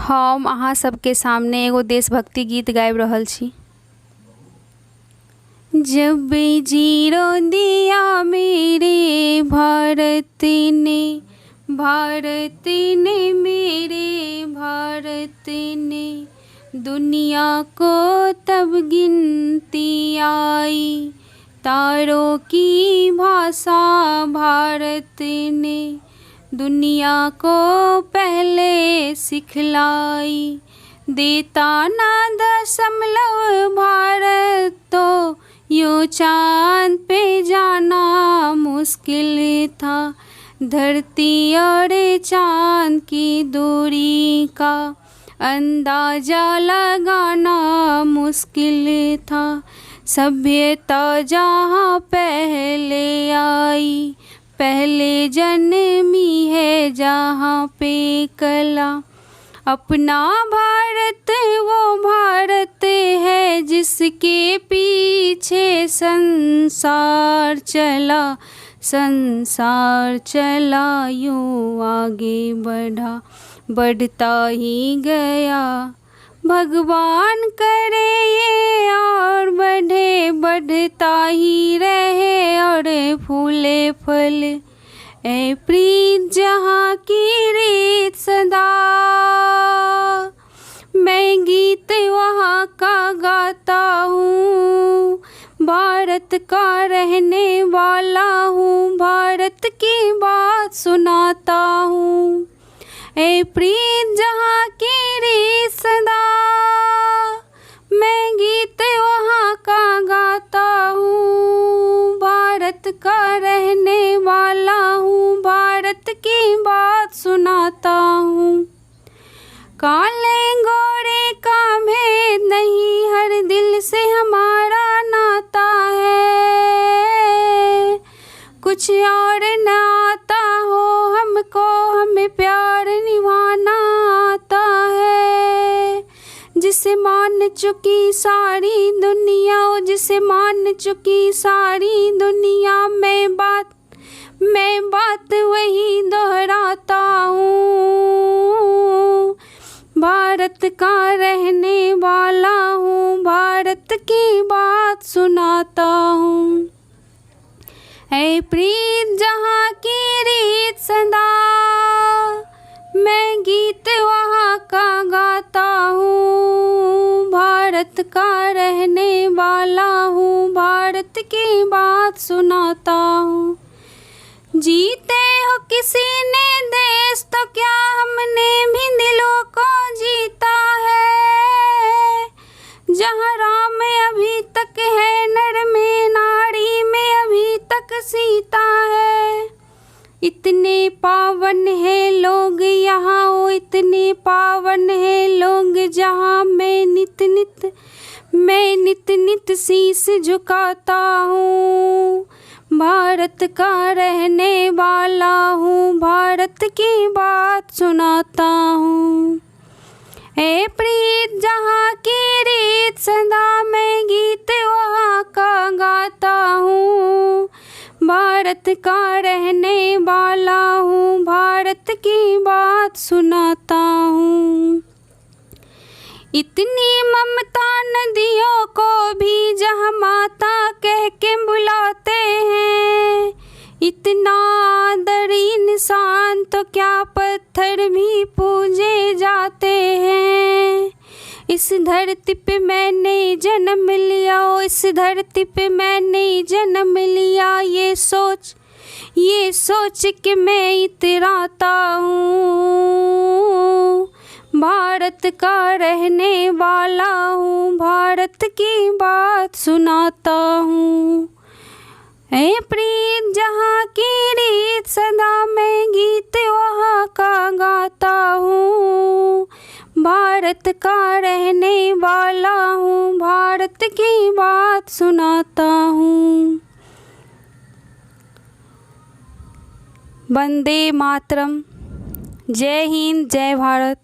हम अहाँ सबके सामने एगो देशभक्ति गीत गाबि रहल छी। जब जीरो दिया मेरे भारत ने मेरे भारत ने दुनिया को तब गिनती आई। तारों की भाषा भारत ने दुनिया को पहले सिखलाई। देता ना दशमलव भारत तो यूं चांद पे जाना मुश्किल था। धरती और चांद की दूरी का अंदाजा लगाना मुश्किल था। सभ्यता जहाँ पहले आई, पहले जन्मी है जहाँ पे कला। अपना भारत वो भारत है जिसके पीछे संसार चला यूं आगे बढ़ता ही गया। भगवान करे ये और बढ़ता ही रहे और फूले फल। ए प्रीत जहाँ की रीत सदा, मैं गीत वहाँ का गाता हूँ। भारत का रहने वाला हूँ, भारत की बात सुनाता हूँ। ए प्रीत जहाँ की रीत सदा, मैं गीत वहाँ का गाता हूँ। भारत का रहने वाला हूँ, भारत की बात सुनाता हूँ। काले गोरे का भेद नहीं, हर दिल से हमारा नाता है। कुछ और न आता हो हमको, हमें प्यार निभाना आता है। जिसे मान चुकी सारी दुनिया, जिसे मान चुकी सारी दुनिया, मैं बात वही दोहराता हूँ। भारत का रहने वाला हूँ, भारत की बात सुनाता हूँ। है प्रीत जहाँ की रीत सदा, मैं गीत वहाँ का गाता हूँ। भारत का रहने वाला हूँ, भारत की बात सुनाता हूँ। जीते हो किसी ने देश तो क्या हमने भी दिलों को जीता है। जहाँ राम अभी तक है, नर में नारी में अभी तक सीता है। इतने पावन है लोग यहाँ, ओ इतने पावन है लोग जहाँ, मैं नित नित शीश झुकाता हूँ। भारत का रहने वाला हूँ, भारत की बात सुनाता हूँ। ए प्रीत जहाँ की रीत सदा, मैं गीत वहाँ का गाता हूँ। भारत का रहने वाला हूँ, भारत की बात सुनाता हूँ। इतनी ममता नदियों को भी जहाँ माता कह के बुलाते हैं। इतना आदर इंसान तो क्या पत्थर भी पूजे जाते हैं। इस धरती पे मैंने जन्म लिया, इस धरती पे मैंने जन्म लिया। ये सोच के मैं इतराता हूँ। भारत का रहने वाला हूँ, भारत की बात सुनाता हूँ। ए प्रीत जहाँ की रीत सदा, मैं गीत वहाँ का गाता हूँ। भारत का रहने वाला हूँ, भारत की बात सुनाता हूँ। वंदे मातरम। जय हिंद, जय भारत।